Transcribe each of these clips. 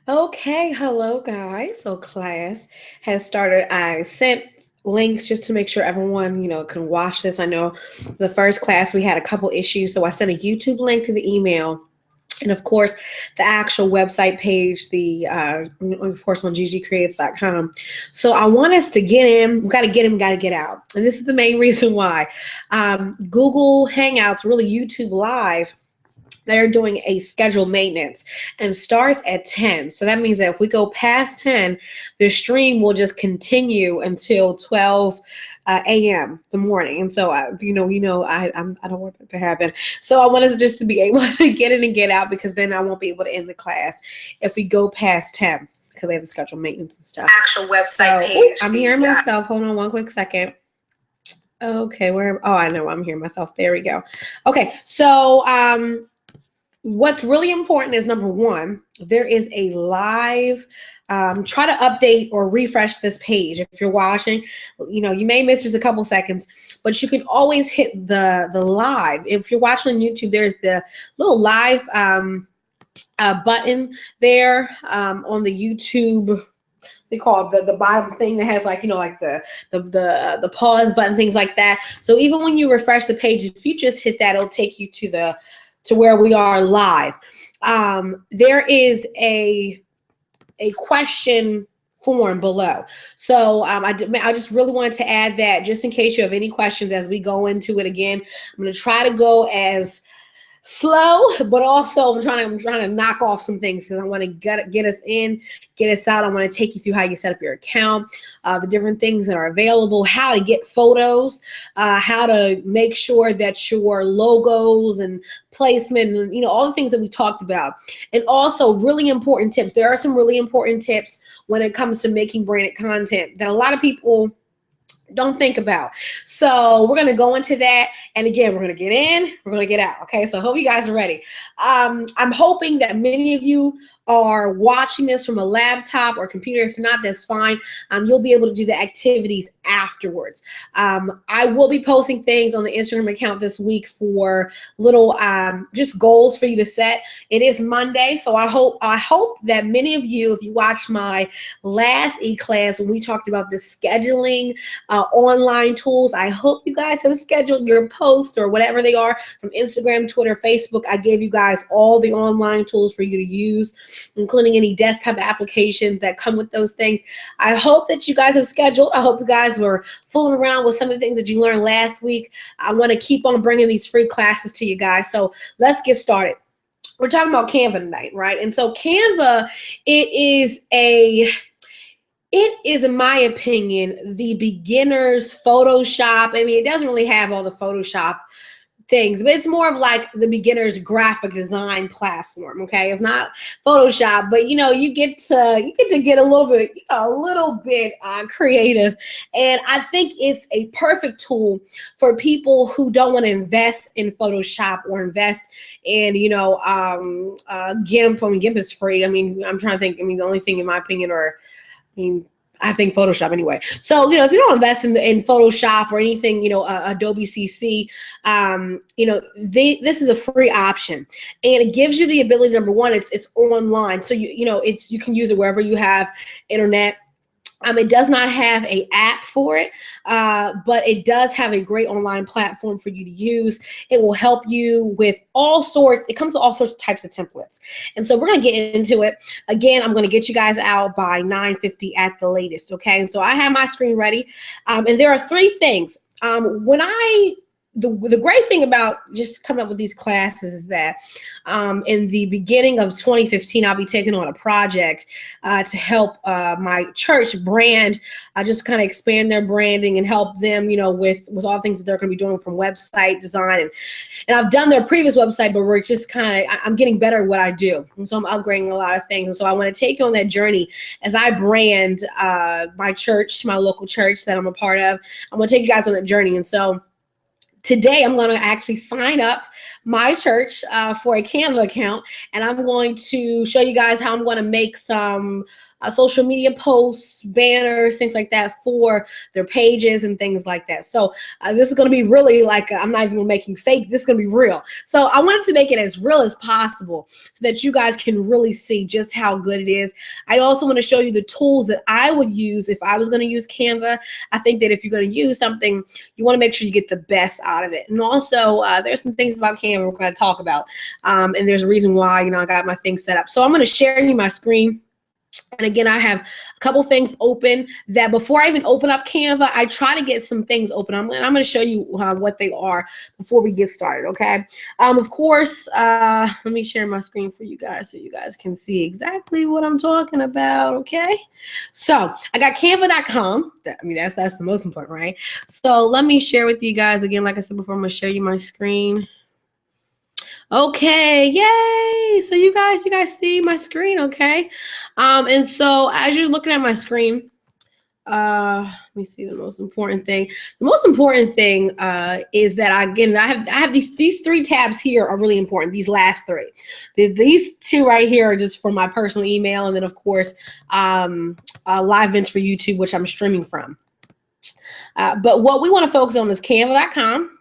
Okay, hello guys. So class has started. I sent links just to make sure everyone, can watch this. I know the first class we had a couple issues, so I sent a YouTube link to the email. And of course, the actual website page, of course, on ggcreates.com. So I want us to get in. We got to get in, we got to get out. And this is the main reason why. Google Hangouts, really YouTube Live, they're doing a scheduled maintenance and starts at 10. So that means that if we go past 10, the stream will just continue until 12 a.m. the morning. And so, I don't want that to happen. So I want us just to be able to get in and get out, because then I won't be able to end the class if we go past 10, because they have the scheduled maintenance and stuff. Actual website page. I'm hearing myself. Hold on one quick second. Okay, I know I'm hearing myself. There we go. Okay, so what's really important is, number one, there is a live, try to update or refresh this page. If you're watching, you may miss just a couple seconds, but you can always hit the live. If you're watching on YouTube, there's the little live button there on the YouTube. They call it the bottom thing that has like the pause button, things like that. So even when you refresh the page, if you just hit that, it'll take you to where we are live. There is a question form below. So I just really wanted to add that, just in case you have any questions as we go into it again. I'm going to try to go as slow, but also I'm trying to knock off some things, because I want to get us in, get us out. I want to take you through how you set up your account, the different things that are available, how to get photos, how to make sure that your logos and placement, and all the things that we talked about. And also really important tips. There are some really important tips when it comes to making branded content that a lot of people don't think about. So we're going to go into that. And again, we're going to get in, we're going to get out. Okay. So I hope you guys are ready. I'm hoping that many of you are watching this from a laptop or computer. If not, that's fine. You'll be able to do the activities afterwards. I will be posting things on the Instagram account this week for little just goals for you to set. It is Monday, so I hope that many of you, if you watched my last e-class when we talked about the scheduling online tools, I hope you guys have scheduled your posts or whatever they are from Instagram, Twitter, Facebook. I gave you guys all the online tools for you to use, including any desktop applications that come with those things. I hope that you guys have scheduled. I hope you guys were fooling around with some of the things that you learned last week. I want to keep on bringing these free classes to you guys. So let's get started. We're talking about Canva tonight, right? And so Canva, it is, in my opinion, the beginner's Photoshop. I mean, it doesn't really have all the Photoshop things, but it's more of like the beginner's graphic design platform. Okay, it's not Photoshop, but you get to get a little bit creative, and I think it's a perfect tool for people who don't want to invest in Photoshop or invest in GIMP. I mean, GIMP is free. I mean, I'm trying to think. I mean, the only thing in my opinion, I think Photoshop anyway. So, if you don't invest in Photoshop or anything, Adobe CC, this is a free option, and it gives you the ability. Number one, it's online, so you can use it wherever you have internet. It does not have an app for it, but it does have a great online platform for you to use. It will help you with all sorts. It comes with all sorts of types of templates. And so we're going to get into it. Again, I'm going to get you guys out by 9:50 at the latest, okay? And so I have my screen ready. And there are three things. The great thing about just coming up with these classes is that in the beginning of 2015, I'll be taking on a project to help my church brand, just kind of expand their branding and help them, with all the things that they're going to be doing from website design. And I've done their previous website, but we're just I'm getting better at what I do. And so I'm upgrading a lot of things. And so I want to take you on that journey as I brand my church, my local church that I'm a part of. I'm going to take you guys on that journey. And so today, I'm going to actually sign up my church for a Canva account, and I'm going to show you guys how I'm going to make some social media posts, banners, things like that for their pages and things like that. So this is going to be really like, I'm not even making fake. This is going to be real. So I wanted to make it as real as possible so that you guys can really see just how good it is. I also want to show you the tools that I would use if I was going to use Canva. I think that if you're going to use something, you want to make sure you get the best out of it. And also there's some things about Canva we're going to talk about. And there's a reason why, I got my thing set up. So I'm going to share you my screen. And again, I have a couple things open that before I even open up Canva, I try to get some things open. I'm going to show you what they are before we get started, okay? Of course, let me share my screen for you guys so you guys can see exactly what I'm talking about, okay? So I got canva.com. I mean, that's the most important, right? So let me share with you guys again, like I said before, I'm going to show you my screen. Okay, yay! So you guys see my screen, okay? And so as you're looking at my screen, let me see the most important thing. The most important thing is that I have these three tabs here are really important. These last three, these two right here are just for my personal email, and then of course live events for YouTube, which I'm streaming from. But what we want to focus on is Canva.com.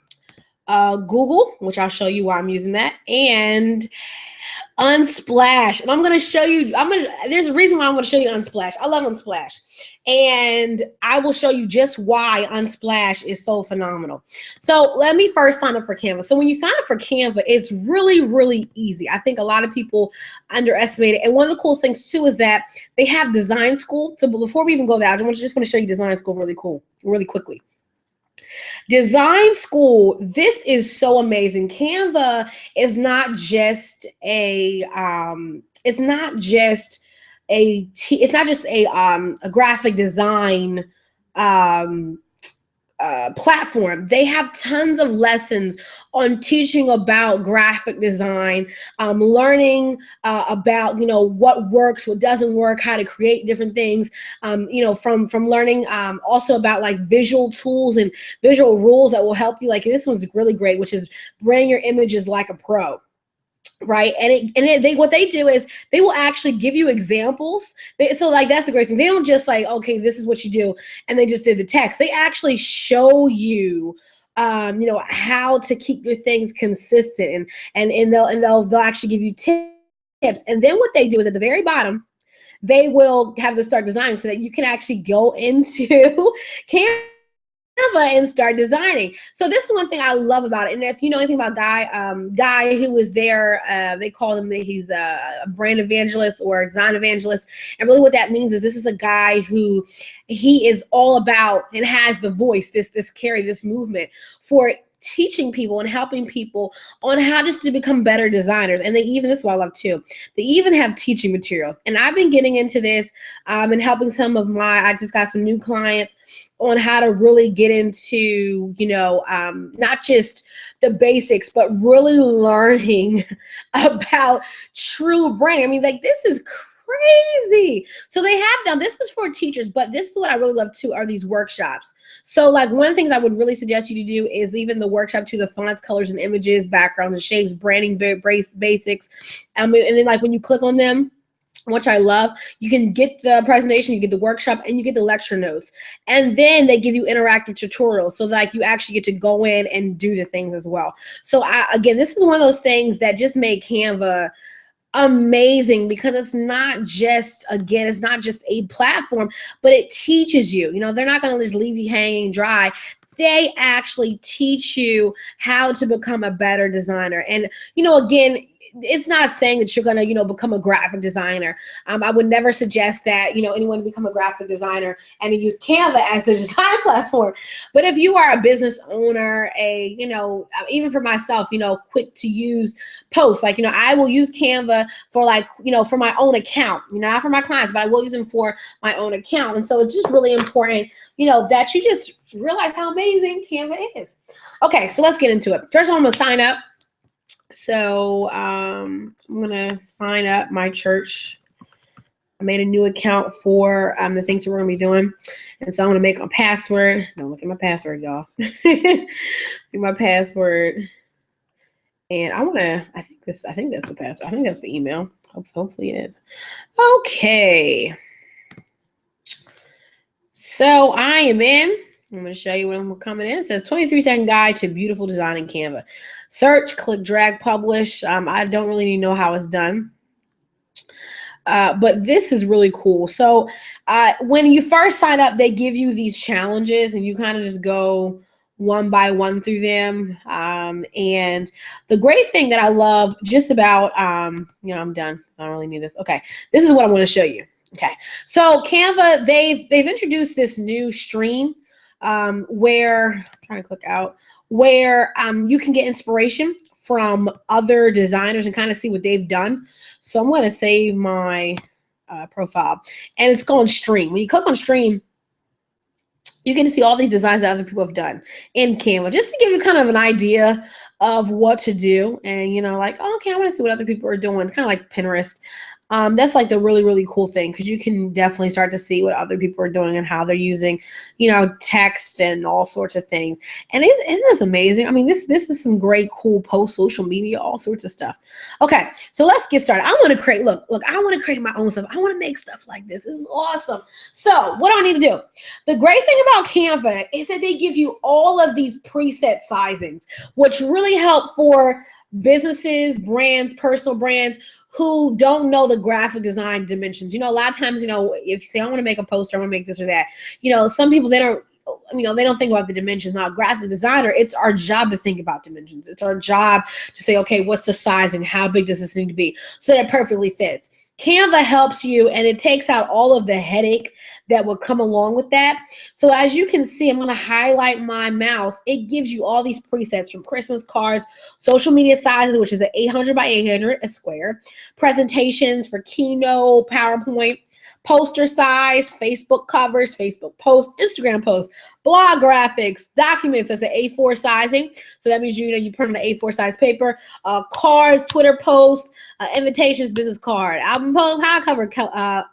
Google, which I'll show you why I'm using that, and Unsplash. And I'm going to show you, there's a reason why I'm going to show you Unsplash. I love Unsplash. And I will show you just why Unsplash is so phenomenal. So let me first sign up for Canva. So when you sign up for Canva, it's really, really easy. I think a lot of people underestimate it. And one of the coolest things too is that they have design school. So before we even go there, I just want to show you design school really quickly. Design school, this is so amazing. Canva is not just a graphic design platform. They have tons of lessons on teaching about graphic design, learning about what works, what doesn't work, how to create different things. From learning also about like visual tools and visual rules that will help you. Like this one's really great, which is brand your images like a pro. Right. What they do is they will actually give you examples. So like, that's the great thing. They don't just like, okay, this is what you do. And they just did the text. They actually show you, how to keep your things consistent and they'll actually give you tips. And then what they do is at the very bottom, they will have to start designing so that you can actually go into Canva and start designing. So this is one thing I love about it. And if you know anything about Guy who was there, they call him, he's a brand evangelist or design evangelist. And really what that means is this is a guy who he is all about and has the voice, this movement for teaching people and helping people on how just to become better designers. And this is what I love too. They even have teaching materials. And I've been getting into this and helping I just got some new clients on how to really get into, not just the basics, but really learning about true branding. I mean, like this is crazy. So they have now, this is for teachers, but this is what I really love too, are these workshops. So like one of the things I would really suggest you to do is even the workshop to the fonts, colors and images, backgrounds and shapes, branding basics. And then like when you click on them, which I love, you can get the presentation, you get the workshop, and you get the lecture notes. And then they give you interactive tutorials. So like you actually get to go in and do the things as well. So again, this is one of those things that just made Canva amazing because it's not just a platform, but it teaches you. They're not going to just leave you hanging dry. They actually teach you how to become a better designer. And, again, it's not saying that you're going to, become a graphic designer. I would never suggest that, anyone become a graphic designer and to use Canva as their design platform. But if you are a business owner, even for myself, quick to use posts, like, I will use Canva for for my own account, not for my clients, but I will use them for my own account. And so it's just really important, that you just realize how amazing Canva is. Okay, so let's get into it. First of all, I'm going to sign up. So I'm going to sign up my church. I made a new account for the things that we're going to be doing. And so I'm going to make a password. Don't look at my password, y'all. My password And I think that's the password. I think that's the email. Hopefully it is. Okay. So I am in. I'm going to show you when I'm coming in. It says 23-second guide to beautiful design in Canva. Search, click, drag, publish. I don't really know how it's done. But this is really cool. So when you first sign up, they give you these challenges and you kind of just go one by one through them. And the great thing that I love just about, I'm done. I don't really need this. Okay. This is what I want to show you. Okay. So Canva, they've introduced this new stream where I'm trying to click out, where you can get inspiration from other designers and kind of see what they've done. So I'm going to save my profile, and it's called Stream. When you click on Stream, you get to see all these designs that other people have done in Canva, just to give you kind of an idea of what to do. And, like, oh, okay, I want to see what other people are doing. It's kind of like Pinterest. That's like the really, really cool thing, because you can definitely start to see what other people are doing and how they're using, text and all sorts of things. And isn't this amazing? I mean, this is some great, cool post, social media, all sorts of stuff. Okay, so let's get started. I want to create, look, I want to create my own stuff. I want to make stuff like this. This is awesome. So what do I need to do? The great thing about Canva is that they give you all of these preset sizings, which really help for businesses, brands, personal brands who don't know the graphic design dimensions. A lot of times, if you say, I want to make a poster, I want to make this or that, some people, they don't think about the dimensions. Now, a graphic designer, it's our job to think about dimensions. It's our job to say, okay, what's the size and how big does this need to be so that it perfectly fits. Canva helps you, and it takes out all of the headache that would come along with that. So as you can see, I'm going to highlight my mouse. It gives you all these presets from Christmas cards, social media sizes, which is an 800 by 800, a square, presentations for Keynote, PowerPoint, poster size, Facebook covers, Facebook posts, Instagram posts, blog graphics, documents. That's an A4 sizing. So that means, you print on an A4 size paper, cards, Twitter posts, invitations, business card, album cover,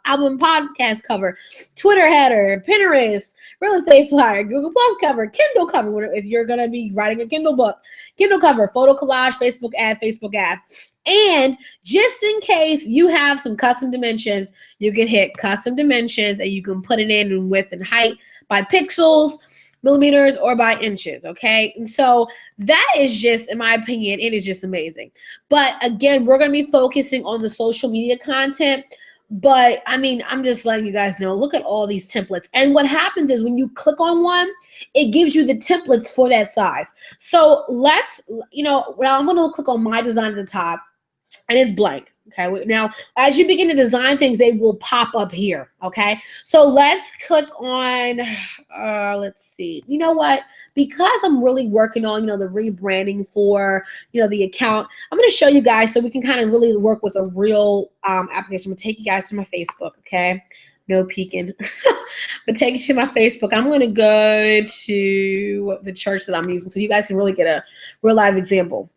album podcast cover, Twitter header, Pinterest, real estate flyer, Google Plus cover, Kindle cover, if you're going to be writing a Kindle book, Kindle cover, photo collage, Facebook ad. And just in case you have some custom dimensions, you can hit custom dimensions and you can put it in width and height by pixels, millimeters, or by inches, okay? And so that is just, in my opinion, it is just amazing. But again, we're going to be focusing on the social media content. But I mean, I'm just letting you guys know, look at all these templates. And what happens is when you click on one, it gives you the templates for that size. So let's, I'm going to click on my design at the top, and it's blank. Okay. Now, as you begin to design things, they will pop up here. Okay. So let's click on, let's see. You know what? Because I'm really working on, the rebranding for, the account, I'm going to show you guys so we can kind of really work with a real application. I'm going to take you guys to my Facebook. Okay. No peeking. But take you to my Facebook. I'm going to go to the church that I'm using so you guys can really get a real live example.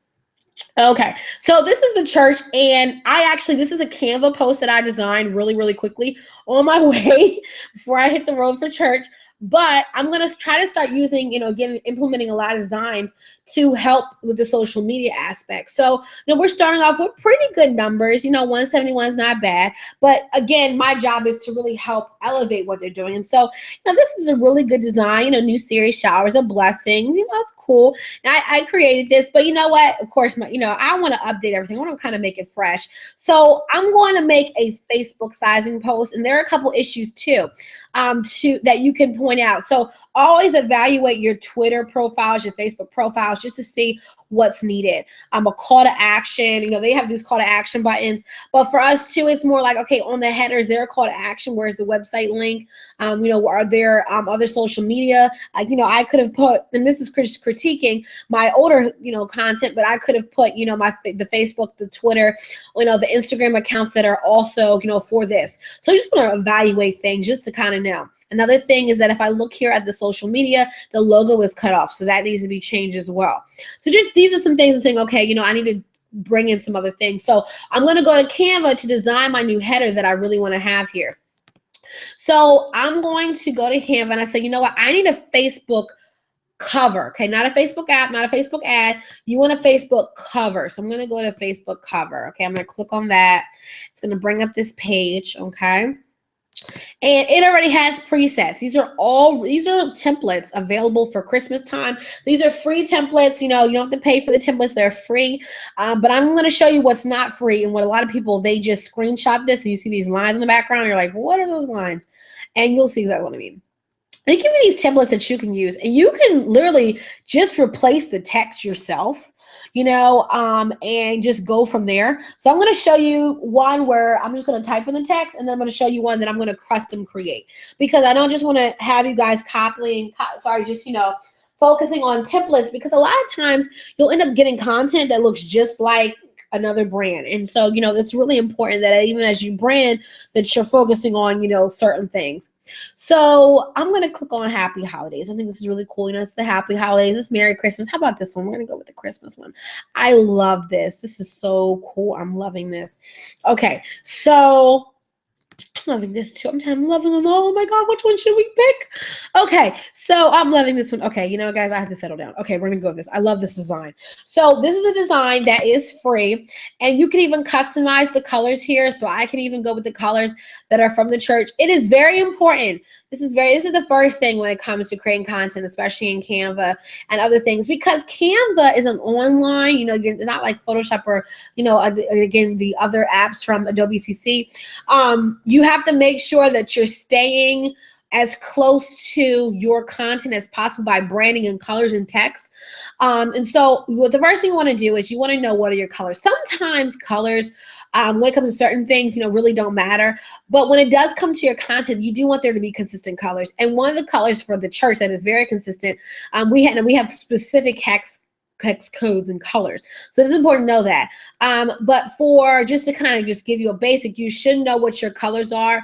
Okay, so this is the church, and this is a Canva post that I designed really, really quickly on my way before I hit the road for church. But I'm going to try to start using, again, implementing a lot of designs to help with the social media aspect. So, we're starting off with pretty good numbers. 171 is not bad. But again, my job is to really help elevate what they're doing. And so, this is a really good design, new series, Showers of Blessings. It's cool. And I created this, but you know what? Of course, I want to update everything. I want to kind of make it fresh. So I'm going to make a Facebook sizing post. And there are a couple issues too. That you can point out. So always evaluate your Twitter profiles, your Facebook profiles, just to see what's needed. A call to action, they have these call to action buttons, but for us too, it's more like, okay, on the headers, there a call to action, where's the website link? Are there other social media? I could have put, and this is critiquing my older, content, but I could have put, the Facebook, the Twitter, the Instagram accounts that are also, for this. So I just want to evaluate things just to kind of know. Another thing is that if I look here at the social media, the logo is cut off. So that needs to be changed as well. So just these are some things I'm saying, okay, I need to bring in some other things. So I'm going to go to Canva to design my new header that I really want to have here. So I'm going to go to Canva and I say, I need a Facebook cover, okay? Not a Facebook app, not a Facebook ad. You want a Facebook cover. So I'm going to go to Facebook cover, okay? I'm going to click on that. It's going to bring up this page, okay? And it already has presets. These are templates available for Christmas time. These are free templates. You know, you don't have to pay for the templates. They're free. But I'm going to show you what's not free and what a lot of people, they just screenshot this and you see these lines in the background. You're like, what are those lines? And you'll see exactly what I mean. They give you these templates that you can use, and you can literally just replace the text yourself, you know, and just go from there. So I'm going to show you one where I'm just going to type in the text, and then I'm going to show you one that I'm going to custom create, because I don't just want to have you guys focusing on templates, because a lot of times you'll end up getting content that looks just like another brand. And so, you know, it's really important that even as you brand, that you're focusing on, you know, certain things. So I'm going to click on Happy Holidays. I think this is really cool. You know, it's the Happy Holidays. It's Merry Christmas. How about this one? We're going to go with the Christmas one. I love this. This is so cool. I'm loving this. Okay, so I'm loving this too. I'm loving them all. Oh my God, which one should we pick? Okay, so I'm loving this one. Okay, you know, guys, I have to settle down. Okay, we're gonna go with this. I love this design. So this is a design that is free, and you can even customize the colors here. So I can even go with the colors that are from the church. It is very important. This is the first thing when it comes to creating content, especially in Canva and other things, because Canva is an online, you know, it's not like Photoshop or, you know, again, the other apps from Adobe CC. You have to make sure that you're staying as close to your content as possible by branding and colors and text. And so what the first thing you want to do is you want to know what are your colors. Sometimes colors, when it comes to certain things, you know, really don't matter. But when it does come to your content, you do want there to be consistent colors. And one of the colors for the church that is very consistent, we have specific hex codes and colors. So it's important to know that. But for just to kind of just give you a basic, you should know what your colors are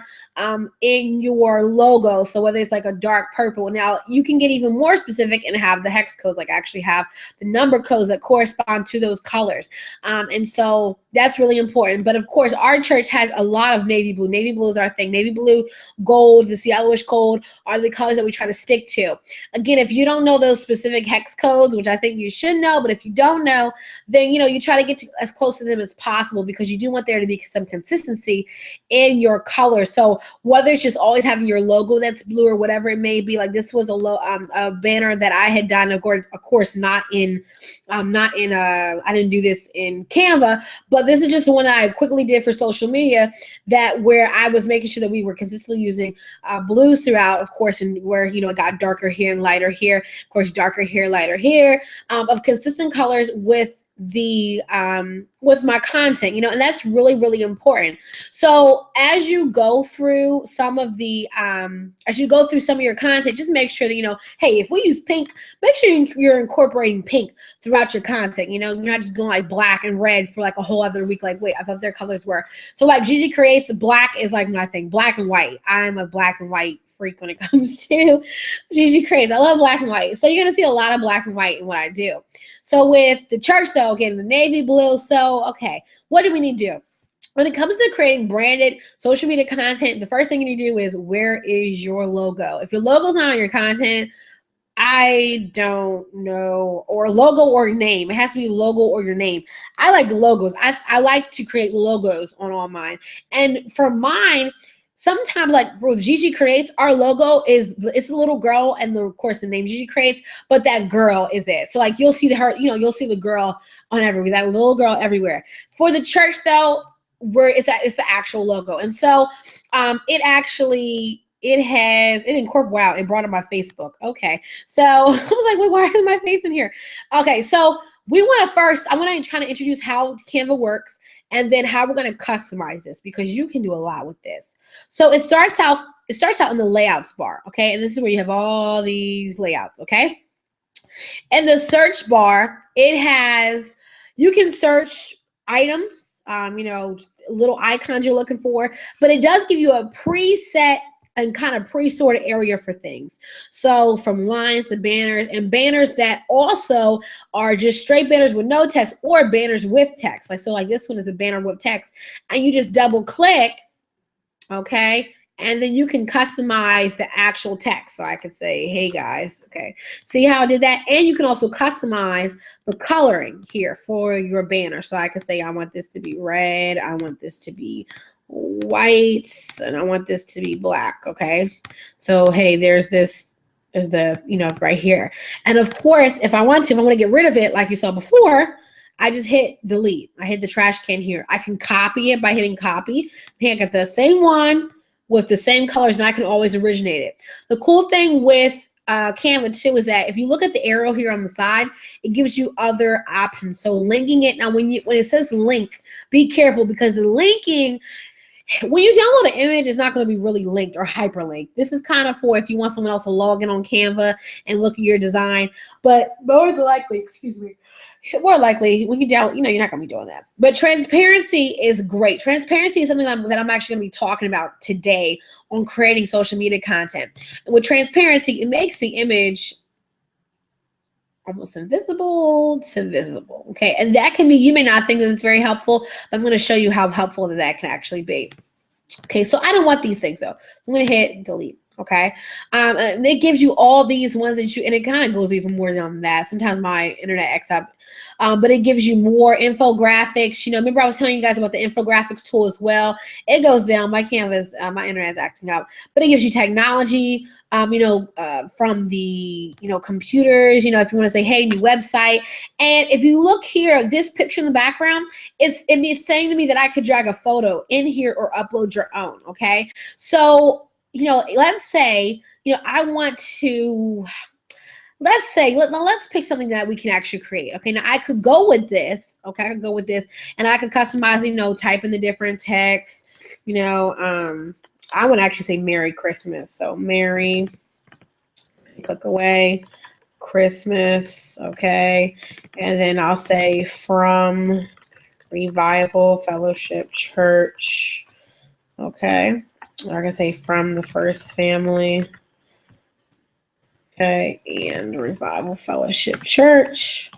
in your logo. So whether it's like a dark purple, now you can get even more specific and have the hex codes, like actually have the number codes that correspond to those colors. And so that's really important. But of course, our church has a lot of navy blue. Navy blue is our thing. Navy blue, gold, this yellowish gold are the colors that we try to stick to. Again, if you don't know those specific hex codes, which I think you should know, but if you don't know, then, you know, you try to get as close to them as possible, because you do want there to be some consistency in your color. So whether it's just always having your logo that's blue or whatever it may be, like this was a banner that I had done, of course, I didn't do this in Canva, but this is just the one that I quickly did for social media, that where I was making sure that we were consistently using blues throughout, of course, and where, you know, it got darker here and lighter here, of course, darker here, lighter here, of consistent colors with with my content, you know, and that's really, really important. So as you go through some of your content, just make sure that, you know, hey, if we use pink, make sure you're incorporating pink throughout your content. You know, you're not just going like black and red for like a whole other week. Like, wait, I thought their colors were. So like Gigi Creates, black is like my thing, black and white. I'm a black and white freak when it comes to Gigi Creates. I love black and white. So you're going to see a lot of black and white in what I do. So with the church, though, again, the navy blue. So, okay, what do we need to do? When it comes to creating branded social media content, the first thing you need to do is, where is your logo? If your logo's not on your content, I don't know, or logo or name. It has to be logo or your name. I like logos. I like to create logos on all mine. And for mine, sometimes, like for Gigi Creates, our logo it's the little girl, and of course the name Gigi Creates, but that girl is it. So like you'll see you'll see the girl on everywhere, that little girl everywhere. For the church though, where it's the actual logo, and so it incorporated. Wow, it brought up my Facebook. Okay, so I was like, wait, why is my face in here? Okay, so I want to try to introduce how Canva works, and then how we're going to customize this, because you can do a lot with this. So it starts out in the layouts bar, okay? And this is where you have all these layouts, okay? In the search bar, you can search items, you know, little icons you're looking for, but it does give you a preset and kind of pre-sorted area for things. So from lines to banners, and banners that also are just straight banners with no text, or banners with text. Like, so like this one is a banner with text, and you just double click, okay, And then you can customize the actual text. So I could say, hey guys, okay. See how I did that? And you can also customize the coloring here for your banner. So I could say, I want this to be red. I want this to be white. And I want this to be black, okay? So, hey, there's this, there's the, you know, right here. And of course, if I want to get rid of it, like you saw before, I just hit delete. I hit the trash can here. I can copy it by hitting copy. Hey, I got the same one with the same colors, and I can always originate it. The cool thing with Canva too is that if you look at the arrow here on the side, it gives you other options. So linking it, now when it says link, be careful because the linking, when you download an image, it's not going to be really linked or hyperlinked. This is kind of for if you want someone else to log in on Canva and look at your design. But more than likely, more likely when you download, you know, you're not going to be doing that. But transparency is great. Transparency is something that I'm actually going to be talking about today on creating social media content. And with transparency, it makes the image almost invisible to visible, okay? And that can be, you may not think that it's very helpful, but I'm going to show you how helpful that can actually be. Okay, so I don't want these things though. So I'm going to hit delete, okay? And it gives you all these ones that and it kind of goes even more than that. Sometimes my internet acts up, but it gives you more infographics. You know, remember I was telling you guys about the infographics tool as well. It goes down, my Canvas, my internet's acting up, but it gives you technology, you know, from the, you know, computers, you know, if you want to say, hey, new website. And if you look here, this picture in the background, it's saying to me that I could drag a photo in here or upload your own, okay? So, you know, let's say, you know, I want to, let's say, let's pick something that we can actually create. Okay, now I could go with this. Okay, I could go with this and I could customize, you know, type in the different text, you know, I want to actually say Merry Christmas. So Merry, click away, Christmas, okay. And then I'll say from Revival Fellowship Church, okay. I'm going to say from the First Family, okay, and Revival Fellowship Church.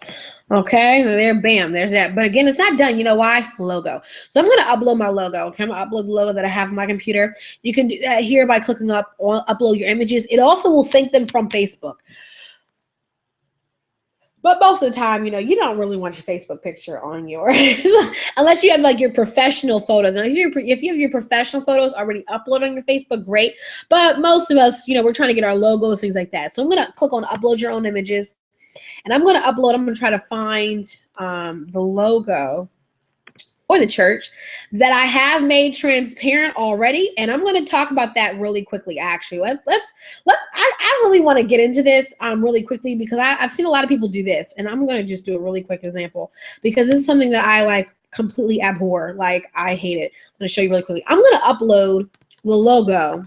Okay, there, bam, there's that. But again, it's not done. You know why? Logo. So I'm going to upload my logo. Okay, I'm going to upload the logo that I have on my computer. You can do that here by clicking up on upload your images. It also will sync them from Facebook. But most of the time, you know, you don't really want your Facebook picture on yours unless you have like your professional photos. And if you have your professional photos already uploaded on your Facebook, great. But most of us, you know, we're trying to get our logos, things like that. So I'm going to click on upload your own images. And I'm going to upload, I'm going to try to find the logo for the church that I have made transparent already. And I'm going to talk about that really quickly, actually. I really want to get into this really quickly because I've seen a lot of people do this. And I'm going to just do a really quick example because this is something that I like completely abhor. Like, I hate it. I'm going to show you really quickly. I'm going to upload the logo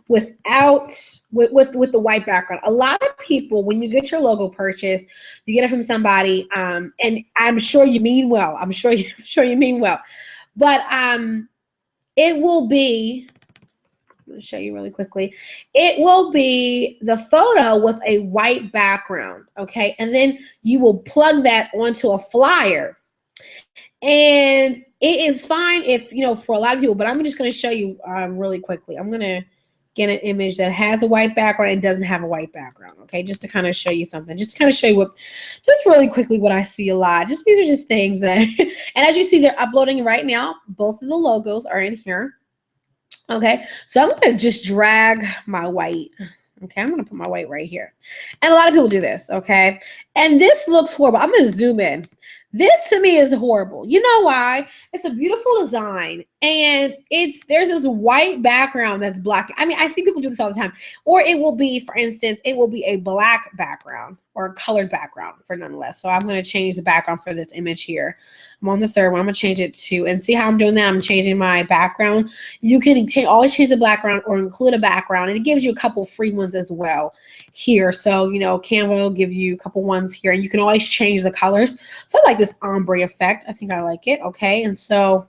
without with the white background. A lot of people, when you get your logo purchased, you get it from somebody, and I'm sure you mean well. I'm sure you mean well, but it will be. I'm going to show you really quickly. It will be the photo with a white background, okay, and then you will plug that onto a flyer. And it is fine if, you know, for a lot of people, but I'm just going to show you really quickly. I'm going to get an image that has a white background and doesn't have a white background, okay? Just to kind of show you something. Just to kind of show you just really quickly what I see a lot. These are just things that, and as you see, they're uploading right now. Both of the logos are in here, okay? So I'm going to just drag my white. Okay, I'm going to put my white right here. And a lot of people do this, okay? And this looks horrible. I'm going to zoom in. This to me is horrible. You know why? It's a beautiful design and there's this white background that's black. I mean, I see people do this all the time. Or it will be, for instance, it will be a black background or a colored background for nonetheless. So I'm going to change the background for this image here. I'm on the third one. I'm going to change it to, and see how I'm doing that? I'm changing my background. You can always change the background or include a background, and it gives you a couple free ones as well here. So, you know, Canva will give you a couple ones here, and you can always change the colors. So I like this ombre effect. I think I like it. Okay, and so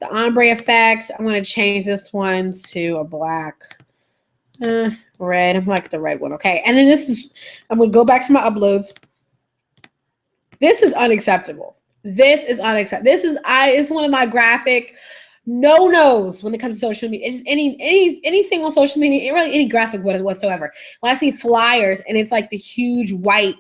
the ombre effect, I'm going to change this one to a black, red. I'm like the red one. Okay, and then I'm going to go back to my uploads. This is unacceptable. This is unacceptable. It's one of my graphic no-nos when it comes to social media. It's just anything on social media, really any graphic whatsoever. When I see flyers and it's like the huge white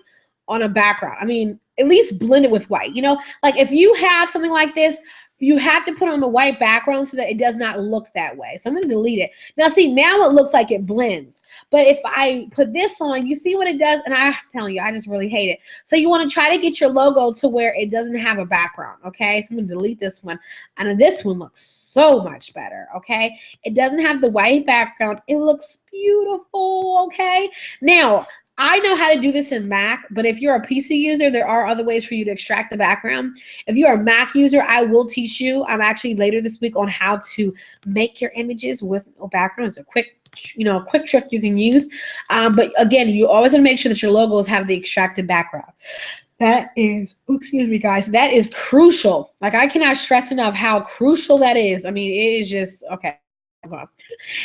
on a background, I mean, at least blend it with white. You know, like if you have something like this, you have to put on a white background so that it does not look that way. So I'm going to delete it. Now, see, now it looks like it blends. But if I put this on, you see what it does? And I'm telling you, I just really hate it. So you want to try to get your logo to where it doesn't have a background, okay? So I'm going to delete this one. And this one looks so much better, okay? It doesn't have the white background. It looks beautiful, okay? Now, I know how to do this in Mac, but if you're a PC user, there are other ways for you to extract the background. If you're a Mac user, I will teach you. I'm actually later this week on how to make your images with no background. It's a quick trick you can use. But again, you always want to make sure that your logos have the extracted background. That is, excuse me, guys, that is crucial. Like, I cannot stress enough how crucial that is. I mean, it is just, okay.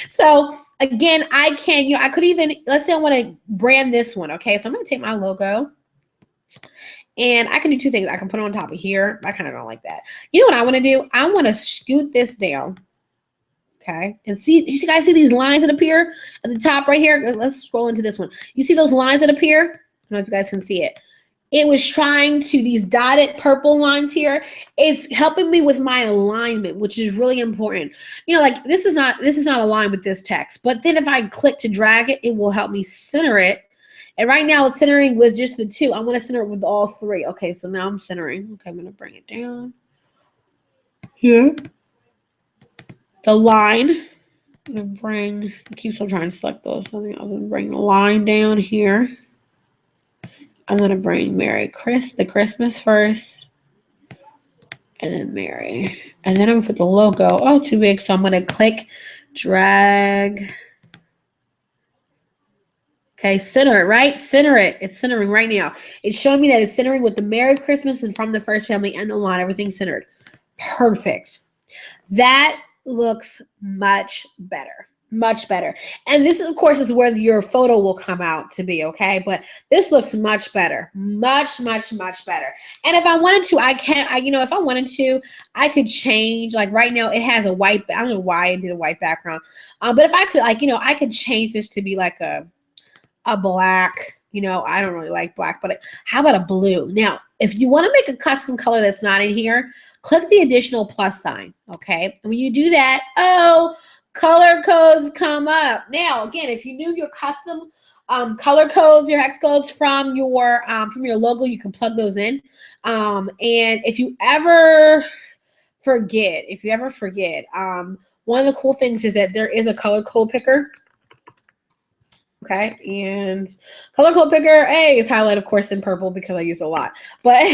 So again, I can, I could even, let's say I want to brand this one. Okay. So I'm going to take my logo and I can do two things. I can put it on top of here. I kind of don't like that. You know what I want to do? I want to scoot this down. Okay. And see, you guys see these lines that appear at the top right here? Let's scroll into this one. You see those lines that appear? I don't know if you guys can see it. It was trying to, these dotted purple lines here, it's helping me with my alignment, which is really important. You know, like this is not aligned with this text, but then if I click to drag it, it will help me center it. And right now it's centering with just the two. I want to center it with all three. Okay, so now I'm centering. Okay, I'm going to bring it down here. The line, I'm going to bring, I keep still trying to select those. I think I was going to bring the line down here. I'm going to bring the Christmas first, and then Mary. And then I'm going to put the logo. Oh, too big. So I'm going to click, drag. Okay, center it, right? Center it. It's centering right now. It's showing me that it's centering with the Merry Christmas and from the first family and the line. Everything's centered. Perfect. That looks much better. Much better. And this, of course, is where your photo will come out to be, okay? But this looks much better. Much, much, much better. And if I wanted to, if I wanted to, I could change. Like right now, it has a white, I don't know why it did a white background. But if I could, I could change this to be like a black, I don't really like black, but how about a blue? Now, if you want to make a custom color that's not in here, click the additional plus sign, okay? And when you do that, color codes come up. Now, again, if you knew your custom color codes, your hex codes from your logo, you can plug those in. And if you ever forget, one of the cool things is that there is a color code picker. Okay, and color code picker, hey, is highlighted, of course, in purple because I use it a lot. But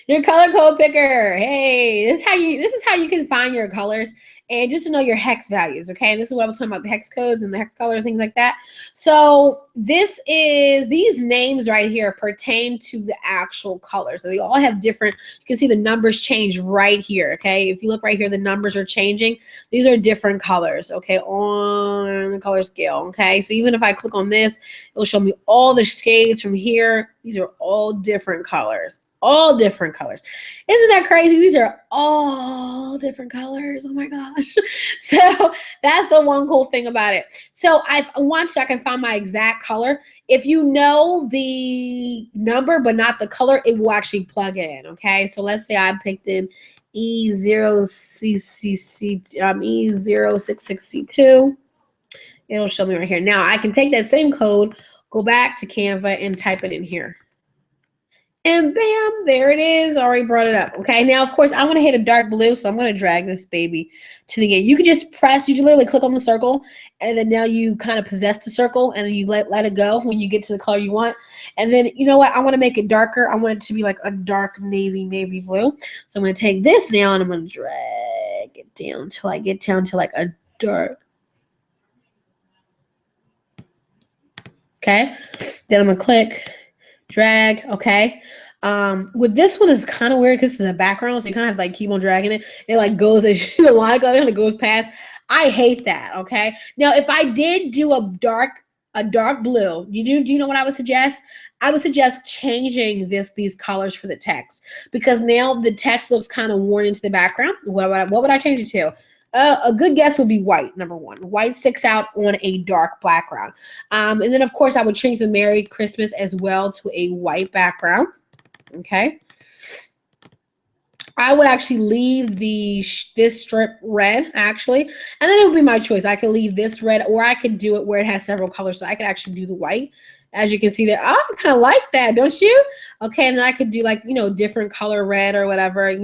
your color code picker, hey, this is how you can find your colors and just to know your hex values. Okay, and this is what I was talking about, the hex codes and the hex colors, things like that. So these names right here pertain to the actual colors. So they all have different. You can see the numbers change right here. Okay, if you look right here, the numbers are changing. These are different colors. Okay, on the color scale. Okay, so even if I click on this, it'll show me all the shades from here. These are all different colors. All different colors. Isn't that crazy? These are all different colors. Oh my gosh. So that's the one cool thing about it. So I can find my exact color. If you know the number but not the color, it will actually plug in. Okay. So let's say I picked in E06C2. It'll show me right here. Now I can take that same code, go back to Canva and type it in here. And bam, there it is. Already brought it up. Okay, now, of course, I want to hit a dark blue, so I'm going to drag this baby to the end. You can just press, you literally click on the circle, and then now you kind of possess the circle, and then you let it go when you get to the color you want. And then, you know what? I want to make it darker. I want it to be like a dark navy blue. So I'm going to take this now, and I'm going to drag it down until I get down to like a dark. Okay, then I'm going to click. Drag, okay. With this one is kind of weird because it's in the background, so you kind of have to keep on dragging it. It like goes, the line goes and it goes past. I hate that, okay. Now, if I did do a dark blue, do you know what I would suggest? I would suggest changing these colors for the text because now the text looks kind of worn into the background. What would I change it to? A good guess would be white, number one. White sticks out on a dark background. And then, of course, I would change the Merry Christmas as well to a white background. Okay. I would actually leave this strip red, actually. And then it would be my choice. I could leave this red, or I could do it where it has several colors. So I could actually do the white. As you can see there, oh, I kind of like that, don't you? Okay, and then I could do like, different color red or whatever, and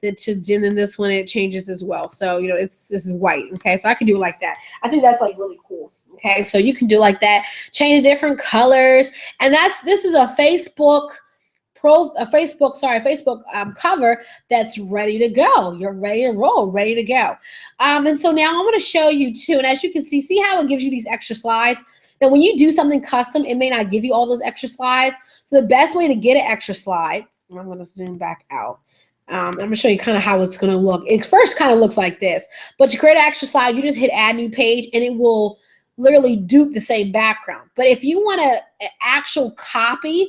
then this one, it changes as well. So, this is white, okay? So I could do it like that. I think that's like really cool, okay? So you can do like that, change different colors. And this is a Facebook cover that's ready to go. You're ready to roll, ready to go. And so now I'm going to show you too. And as you can see how it gives you these extra slides. Now, when you do something custom, it may not give you all those extra slides. So the best way to get an extra slide, I'm going to zoom back out. I'm going to show you kind of how it's going to look. It first kind of looks like this, but to create an extra slide, you just hit add new page and it will literally dupe the same background. But if you want an actual copy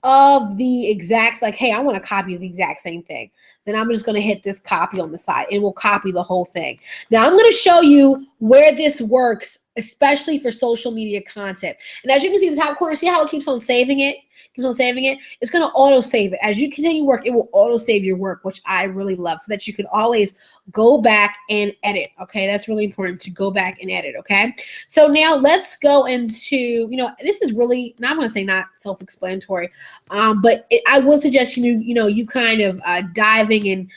of the exact, like, hey, I want a copy of the exact same thing, then I'm just going to hit this copy on the side. It will copy the whole thing. Now I'm going to show you where this works, especially for social media content. And as you can see in the top corner, see how it keeps on saving it? It's going to auto save it. As you continue work, it will auto save your work, which I really love, so that you can always go back and edit. Okay, that's really important, to go back and edit. Okay, so now let's go into, this is really, I'm going to say not self-explanatory, but I would suggest you kind of diving and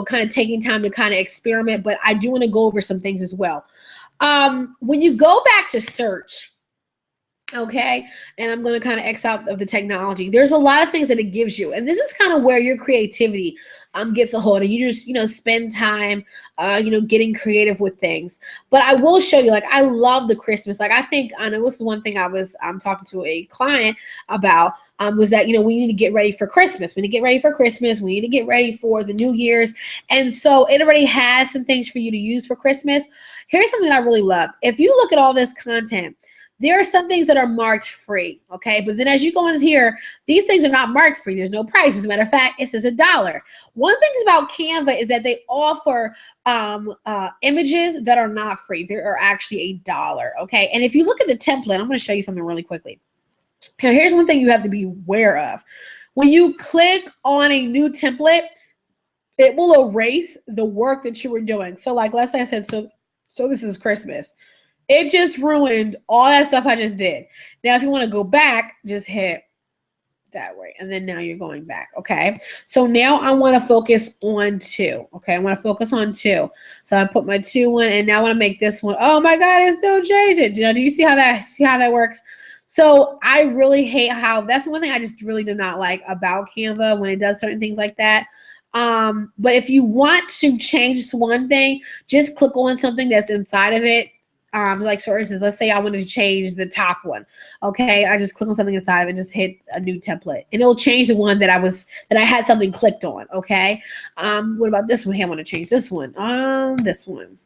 kind of taking time to kind of experiment. But I do want to go over some things as well. When you go back to search, okay, and I'm going to kind of X out of the technology, there's a lot of things that it gives you, and this is kind of where your creativity gets a hold, and you just spend time getting creative with things. But I will show you, like, I love the Christmas. Like, I know this is one thing I'm talking to a client about, was that we need to get ready for Christmas. We need to get ready for Christmas. We need to get ready for the New Year's. And so it already has some things for you to use for Christmas. Here's something I really love. If you look at all this content, there are some things that are marked free, okay? But then as you go in here, these things are not marked free. There's no price. As a matter of fact, it says $1. One thing about Canva is that they offer images that are not free. They are actually $1, okay? And if you look at the template, I'm going to show you something really quickly. Now, here's one thing you have to be aware of. When you click on a new template, it will erase the work that you were doing. So, like, let's say I said, so this is Christmas. It just ruined all that stuff I just did. Now, if you want to go back, just hit that way. And then now you're going back. Okay. So now I want to focus on 2. Okay. I want to focus on 2. So I put my 2 in, and now I want to make this one. Oh my God, it still changed it. Do you see how that works? So I really hate how, that's one thing I just really do not like about Canva when it does certain things like that. But if you want to change one thing, just click on something that's inside of it. Like, for instance, let's say I wanted to change the top one. Okay, I just click on something inside of it and just hit a new template, and it'll change the one that I had something clicked on. Okay, what about this one? Hey, I want to change this one. This one.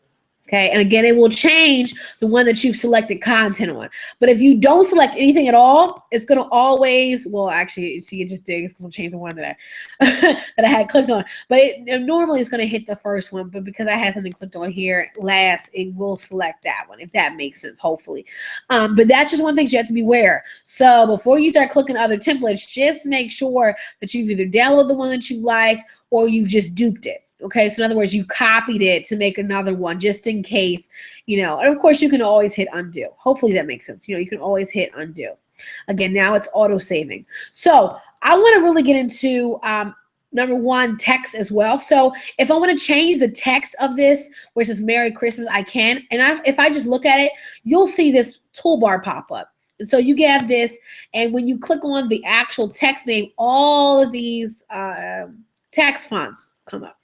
Okay, and again, it will change the one that you've selected content on. But if you don't select anything at all, it's going to always, well, actually, see, it just did. It's going to change the one that I had clicked on. But normally it's going to hit the first one. But because I had something clicked on here last, it will select that one, if that makes sense, hopefully. But that's just one thing you have to be aware. So before you start clicking other templates, just make sure that you've either downloaded the one that you liked or you've just duped it. Okay, so in other words, you copied it to make another one just in case, and of course you can always hit undo. Hopefully that makes sense. You can always hit undo. Again, now it's auto saving. So I want to really get into number 1, text as well. So if I want to change the text of this, where it says Merry Christmas, I can. And if I just look at it, you'll see this toolbar pop up. And so you have this, and when you click on the actual text name, all of these text fonts come up.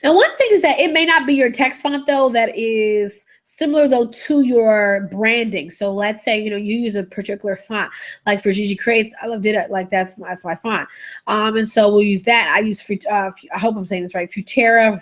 Now, one thing is that it may not be your text font, though, that is similar, though, to your branding. So let's say, you use a particular font, like for Gigi Creates. I loved it. Like that's my font. And so we'll use that. I use, I hope I'm saying this right, Futura.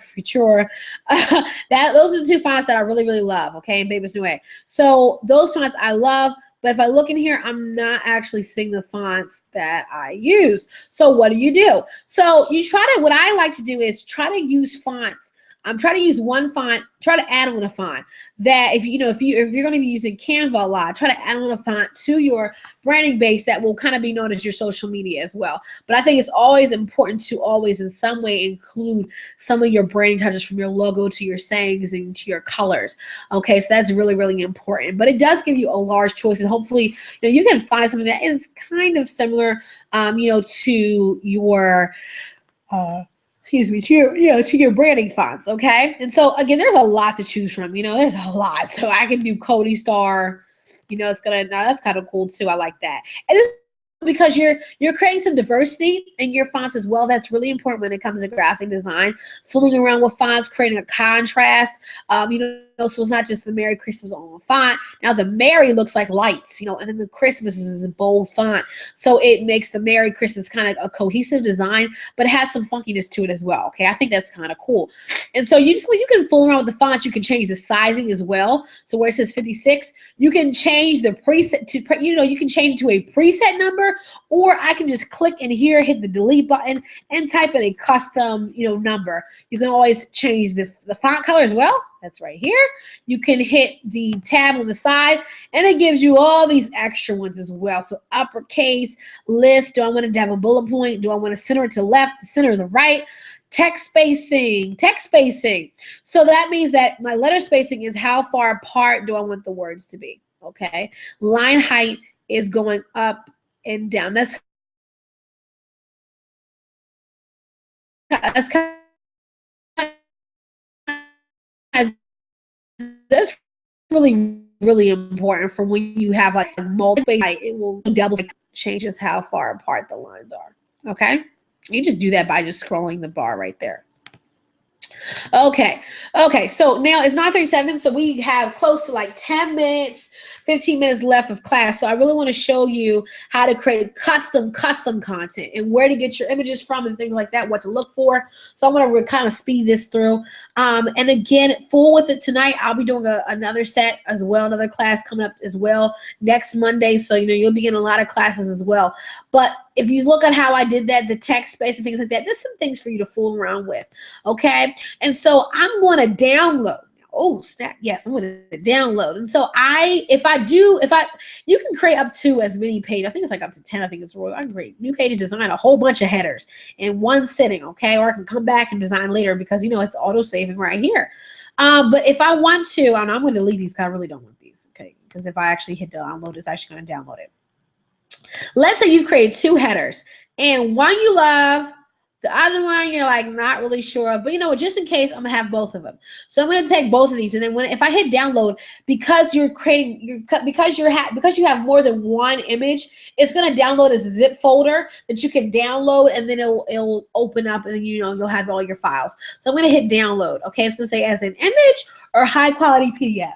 Those are the 2 fonts that I really, really love. Okay, and Baby's New Way. So those fonts I love. But if I look in here, I'm not actually seeing the fonts that I use. So what do? So you what I like to do is try to use fonts Try to use one font, try to add on a font that if you're going to be using Canva a lot, try to add on a font to your branding base that will kind of be known as your social media as well. But I think it's always important to always in some way include some of your branding touches, from your logo to your sayings and to your colors. Okay, so that's really, really important. But it does give you a large choice, and hopefully you can find something that is kind of similar to your excuse me, to your branding fonts, okay? And so again, there's a lot to choose from. There's a lot. So I can do Cody Star. That's kind of cool too. I like that. And this because you're creating some diversity in your fonts as well. That's really important when it comes to graphic design. Fooling around with fonts, creating a contrast. So it's not just the Merry Christmas on the font. Now the Merry looks like lights, and then the Christmas is a bold font. So it makes the Merry Christmas kind of a cohesive design, but it has some funkiness to it as well. Okay, I think that's kind of cool. And so you can fool around with the fonts. You can change the sizing as well. So where it says 56, you can change the preset to, you can change it to a preset number, or I can just click in here, hit the delete button, and type in a custom, number. You can always change the font color as well. That's right here. You can hit the tab on the side, and it gives you all these extra ones as well. So uppercase, list. Do I want to have a bullet point? Do I want to center it to the left, the center, or the right? Text spacing. So that means that my letter spacing is how far apart do I want the words to be. Okay. Line height is going up and down. That's that's really, really important for when you have like some multiple. It will double changes how far apart the lines are. Okay, you just do that by just scrolling the bar right there. Okay, so now it's 9:37, so we have close to like 10 minutes, 15 minutes left of class. So I really want to show you how to create custom content and where to get your images from and things like that, what to look for. So I'm going to kind of speed this through. And again, full with it tonight, I'll be doing another set as well, another class coming up as well next Monday. So, you'll be getting a lot of classes as well. But if you look at how I did that, the text space and things like that, there's some things for you to fool around with. Okay. And so I'm going to download. Oh, snap. Yes, I'm going to download. And so you can create up to as many pages. I think it's like up to 10. I think it's royal. I can create new pages, design a whole bunch of headers in one sitting. Okay. Or I can come back and design later because, it's auto saving right here. But if I want to, and I'm going to delete these because I really don't want these. Okay. Because if I actually hit download, it's actually going to download it. Let's say you've created 2 headers and one you love, the other one you're like not really sure of, but just in case, I'm gonna have both of them. So I'm gonna take both of these, and then if I hit download, because you have more than one image, it's gonna download as a zip folder that you can download, and then it'll open up, and you'll have all your files. So I'm gonna hit download. Okay, it's gonna say as an image or high quality PDF.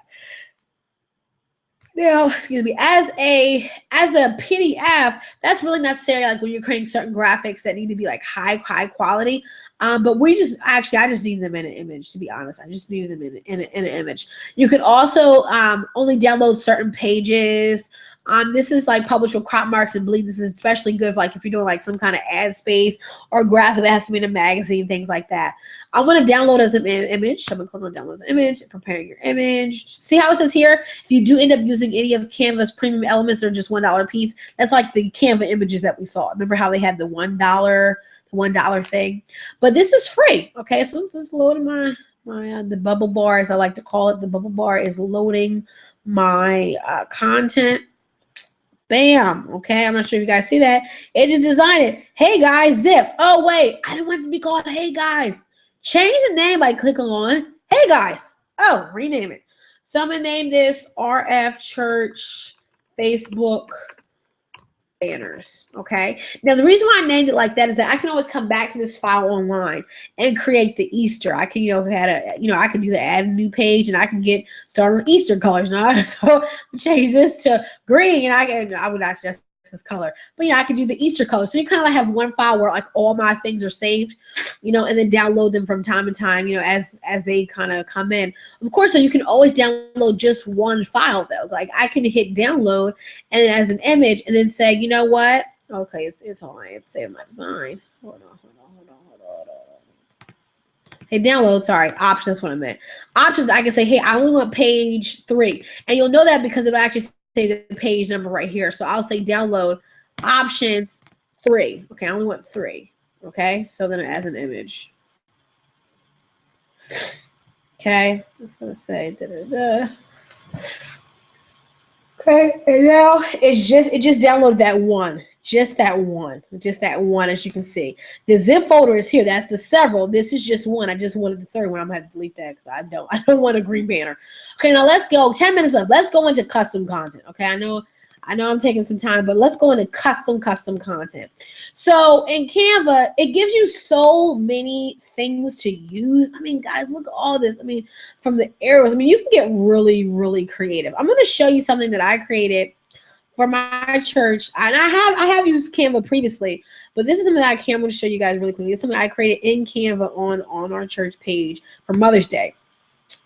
Now, excuse me, as a PDF, that's really necessary like when you're creating certain graphics that need to be like high quality. But I just need them in an image, to be honest. I just needed them in an image. You could also only download certain pages. This is like published with crop marks and bleed. This is especially good if you're doing like some kind of ad space or graphic that has to be in a magazine, things like that. I'm going to download as an image. So I'm going to click on download as an image, preparing your image. See how it says here, if you do end up using any of Canva's premium elements, they're just $1 a piece. That's like the Canva images that we saw. Remember how they had the $1 thing? But this is free. Okay, so I'm just loading the bubble bar, as I like to call it. The bubble bar is loading my content. Bam. Okay, I'm not sure if you guys see that. It just designed it. Hey guys, zip. Oh wait, I didn't want it to be called Hey Guys. Change the name by clicking on Hey Guys. Oh, rename it. So I'm gonna name this RF Church Facebook banners. Okay. Now the reason why I named it like that is that I can always come back to this file online and create the Easter. I can, I can do the add a new page, and I can start on Easter colors now. So change this to green, and I would not suggest this color, but I can do the Easter color. So you kind of like have one file where like all my things are saved, and then download them from time to time, as they kind of come in. Of course, though, you can always download just one file though. Like I can hit download and as an image, and then say, you know what? Okay, it's all right. It's saving my design. Hold on. Hey, download, sorry, options, that's what I meant. Options, I can say, hey, I only want page 3. And you'll know that because it'll actually say the page number right here. So I'll say download options 3. Okay, I only want 3. Okay, so then as an image. Okay, it's gonna say da-da-da. Okay, and now it just downloaded that one. Just that one, as you can see. The zip folder is here. That's the several. This is just one. I just wanted the third one. I'm gonna have to delete that because I don't want a green banner. Okay, now let's go. 10 minutes left. Let's go into custom content. Okay, I know I'm taking some time, but let's go into custom content. So in Canva, it gives you so many things to use. I mean, guys, look at all this. I mean, from the arrows, I mean, you can get really, really creative. I'm going to show you something that I created for my church. And I have used Canva previously, but this is something that I'm going to show you guys really quickly. It's something I created in Canva on our church page for Mother's Day.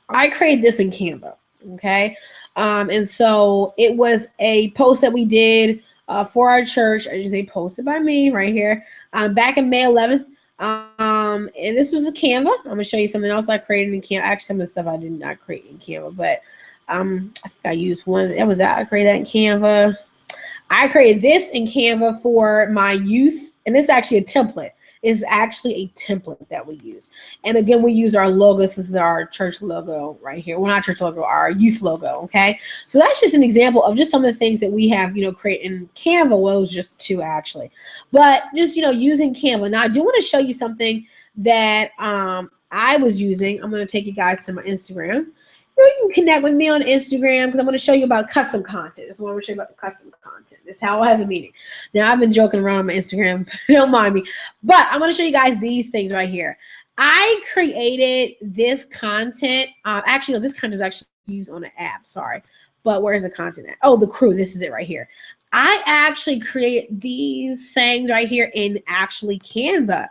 I created this in Canva. Okay. And so it was a post that we did for our church. I just say posted by me right here back in May 11th. And this was a Canva. I'm gonna show you something else I created in Canva. Actually, some of the stuff I did not create in Canva, but I think I used one. That was that. I created that in Canva. I created this in Canva for my youth, and this is actually a template. Is actually a template that we use. And again, we use our logo. This is our church logo right here. Well, not church logo, our youth logo, okay? So that's just an example of just some of the things that we have, created in Canva. Well, it was just 2 actually. But just, using Canva. Now, I do want to show you something that I was using. I'm going to take you guys to my Instagram. You can connect with me on Instagram because I'm going to show you about custom content. This is what I'm going to show you about the custom content. This is how it has a meaning. Now, I've been joking around on my Instagram. Don't mind me. But I'm going to show you guys these things right here. I created this content. Actually, no, this content is actually used on an app. Sorry. But where's the content at? Oh, the crew. This is it right here. I actually created these sayings right here in actually Canva.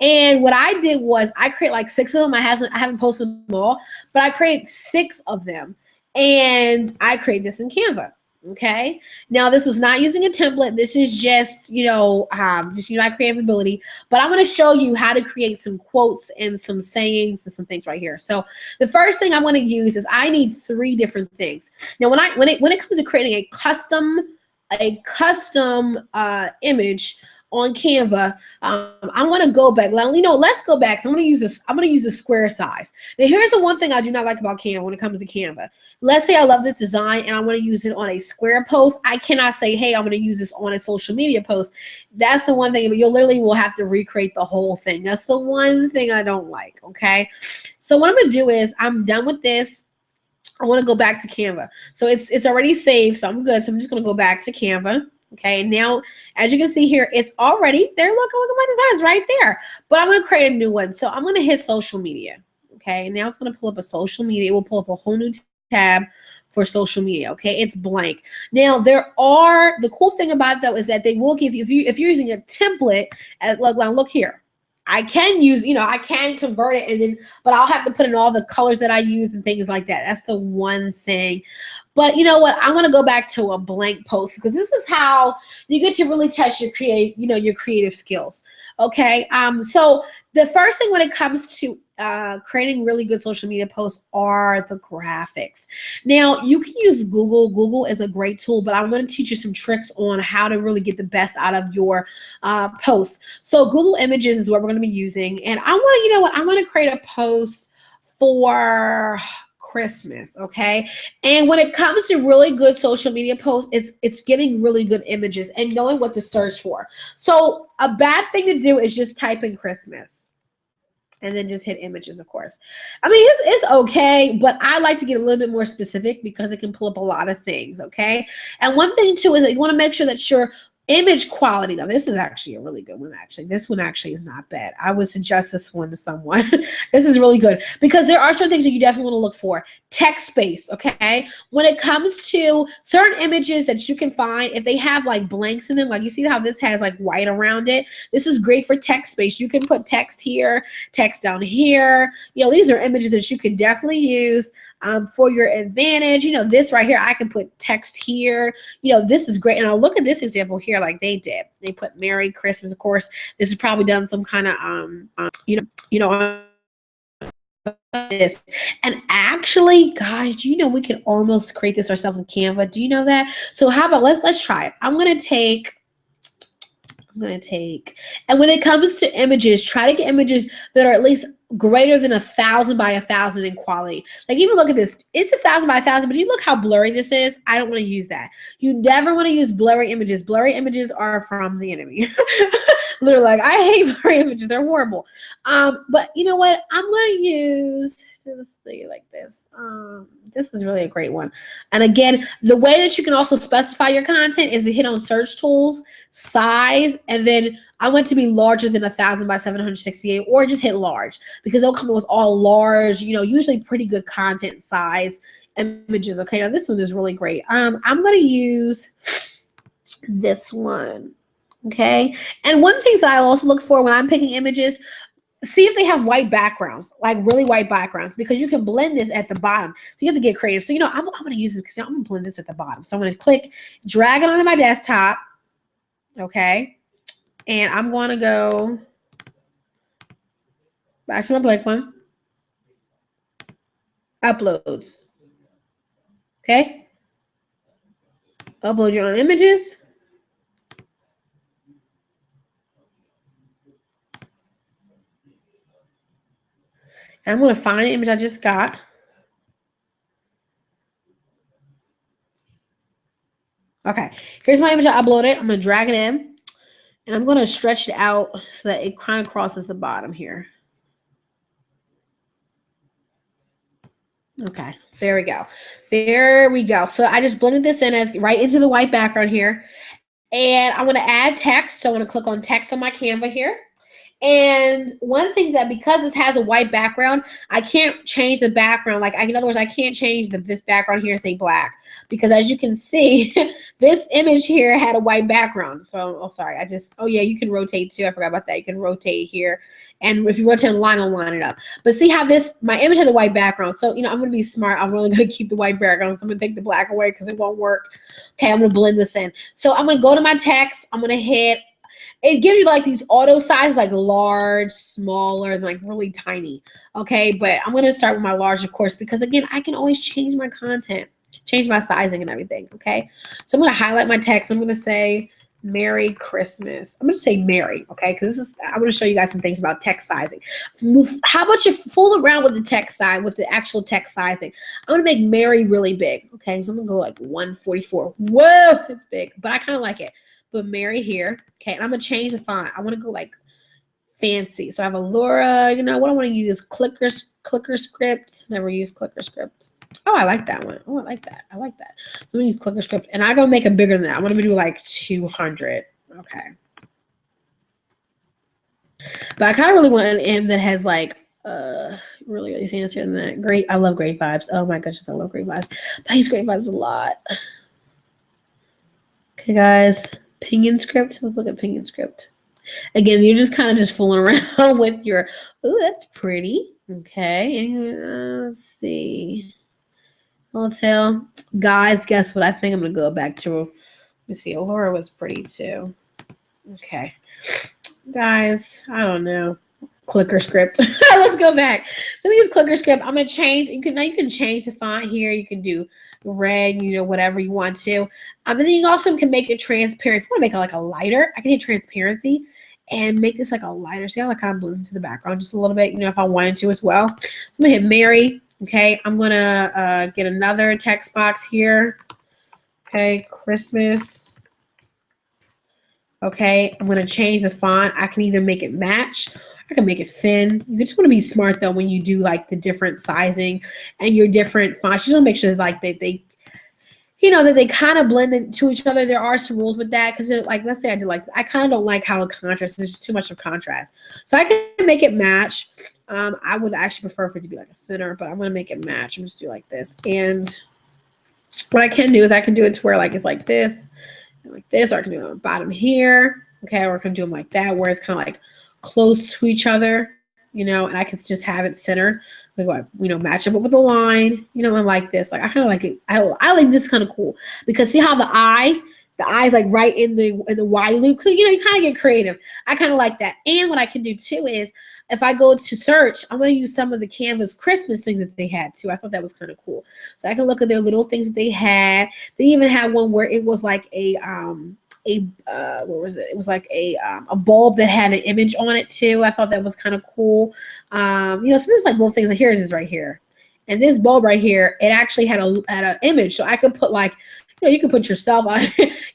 And what I did was I create like 6 of them. I haven't posted them all, but I create 6 of them. And I create this in Canva. Okay. Now this was not using a template. This is just, my creative ability, but I'm going to show you how to create some quotes and some sayings and some things right here. So the first thing I'm going to use is I need 3 different things. Now, when it comes to creating a custom image on Canva, I'm going to go back. Let's go back. So I'm going to use this. I'm going to use the square size. Now, here's the one thing I do not like about Canva when it comes to Canva. Let's say I love this design and I want to use it on a square post. I cannot say, hey, I'm going to use this on a social media post. That's the one thing. But you literally will have to recreate the whole thing. That's the one thing I don't like. Okay. So what I'm going to do is I'm done with this. I want to go back to Canva. So it's already saved, so I'm good. So I'm just going to go back to Canva. Okay, now as you can see here, it's already there. Look at my designs right there. But I'm going to create a new one. So I'm going to hit social media. Okay, now it's going to pull up a social media. It will pull up a whole new tab for social media. Okay, it's blank. Now the cool thing about it though is that they will give you, if you're using a template, look here. I can use, I can convert it but I'll have to put in all the colors that I use and things like that. That's the one thing. But you know what? I want to go back to a blank post because this is how you get to really test your creative skills. Okay. So the first thing when it comes to creating really good social media posts are the graphics. Now you can use Google. Google is a great tool, but I'm going to teach you some tricks on how to really get the best out of your posts. So Google Images is what we're going to be using. And I want to, I'm going to create a post for Christmas, okay? And when it comes to really good social media posts, it's getting really good images and knowing what to search for. So a bad thing to do is just type in Christmas and then just hit images, of course. I mean, it's okay, but I like to get a little bit more specific because it can pull up a lot of things, okay? And one thing too is that you want to make sure that your image quality. Now, this is actually a really good one, actually. This one actually is not bad. I would suggest this one to someone. This is really good because there are certain things that you definitely want to look for. Text space, okay? When it comes to certain images that you can find, if they have like blanks in them, like you see how this has like white around it, this is great for text space. You can put text here, text down here. These are images that you can definitely use for your advantage. This right here, I can put text here. This is great. And I'll look at this example here like they did. They put Merry Christmas, of course. This is probably done some kind of, this. And actually, guys, do you know we can almost create this ourselves in Canva? Do you know that? So how about let's try it. I'm gonna take, and when it comes to images, try to get images that are at least greater than 1,000 by 1,000 in quality. Like even look at this, it's 1,000 by 1,000, but you look how blurry this is. I don't want to use that. You never want to use blurry images. Blurry images are from the enemy. Literally, like I hate blurry images. They're horrible. But you know what? I'm going to use this thing like this. This is really a great one. And again, the way that you can also specify your content is to hit on search tools, size, and then I want it to be larger than 1,000 by 768, or just hit large because they'll come with all large, you know, usually pretty good content size images. Okay, now this one is really great. I'm going to use this one. Okay, and one of the things that I also look for when I'm picking images, see if they have white backgrounds, like really white backgrounds, because you can blend this at the bottom. So you have to get creative. So, you know, I'm going to use this because I'm going to blend this at the bottom. So I'm going to click, drag it onto my desktop. Okay. And I'm going to go back to my blank one. Uploads. Okay. Upload your own images. I'm going to find the image I just got. Okay, here's my image I uploaded. I'm going to drag it in, and I'm going to stretch it out so that it kind of crosses the bottom here. Okay, there we go. There we go. So I just blended this in as right into the white background here. And I want to add text. So I want to click on text on my Canva here. And one of the things that because this has a white background, I can't change the background. Like, in other words, I can't change this background here and say black. Because as you can see, this image here had a white background. So, oh, sorry. Oh, yeah, you can rotate too. I forgot about that. You can rotate here. And if you rotate a line, it'll line it up. But see how my image has a white background. So, you know, I'm going to be smart. I'm really going to keep the white background. So I'm going to take the black away because it won't work. Okay, I'm going to blend this in. So I'm going to go to my text. I'm going to hit. It gives you like these auto sizes, like large, smaller, and like really tiny. Okay, but I'm going to start with my large, of course, because again, I can always change my content, change my sizing and everything. Okay, so I'm going to highlight my text. I'm going to say Merry Christmas. I'm going to say Merry, okay, because I want to show you guys some things about text sizing. How about you fool around with the text size, with the actual text sizing? I'm going to make Merry really big. Okay, so I'm going to go like 144. Whoa, it's big, but I kind of like it. But Mary here. Okay, and I'm going to change the font. I want to go like fancy. So I have Allura. You know what I want to use? Clicker Script. Never use Clicker Script. Oh, I like that one. Oh, I like that. I like that. So I'm going to use Clicker Script. And I'm going to make it bigger than that. I'm going to do like 200. Okay. But I kind of really want an M that has like really fancier than that. Great. I love Great Vibes. Oh my goodness, I love Great Vibes. But I use Great Vibes a lot. Okay, guys. Pinion Script. Let's look at Pinion Script. Again, you're just kind of just fooling around with your, ooh, that's pretty. Okay. Let's see. Hotel. Guys, guess what? I think I'm going to go back to, let me see. Allura was pretty too. Okay. Guys, I don't know. Clicker Script. Let's go back. So we use Clicker Script. I'm going to change. You can change the font here. You can do red, you know, whatever you want to. And then you also can make it transparent. If you want to make it like a lighter, I can hit transparency and make this like a lighter. See how it kind of blends into the background just a little bit, you know, if I wanted to as well. So I'm going to hit Mary. Okay. I'm going to get another text box here. Okay. Christmas. Okay. I'm going to change the font. I can either make it match. I can make it thin. You just want to be smart though when you do like the different sizing and your different fonts. You just want to make sure that, like they you know, that they kind of blend into each other. There are some rules with that because like, let's say I kind of don't like how it contrasts. There's just too much of contrast. So I can make it match. I would actually prefer for it to be like a thinner, but I'm going to make it match. I'm just do like this. And what I can do is I can do it to where like it's like this, and like this, or I can do it on the bottom here. Okay, or I can do them like that, where it's kind of like close to each other, you know, and I can just have it centered, like, you know, match up with the line, you know, and like this. Like I kind of like it. I like this kind of cool because see how the eye's like right in the Y loop. You know, you kind of get creative. I kind of like that. And what I can do too is if I go to search, I'm going to use some of the Canva's Christmas things that they had too. I thought that was kind of cool. So I can look at their little things that they had. They even had one where it was like what was it? It was like a bulb that had an image on it too. I thought that was kind of cool. So there's like little things. Like here's this right here. And this bulb right here, it actually had an image. So I could put like, you could put yourself on,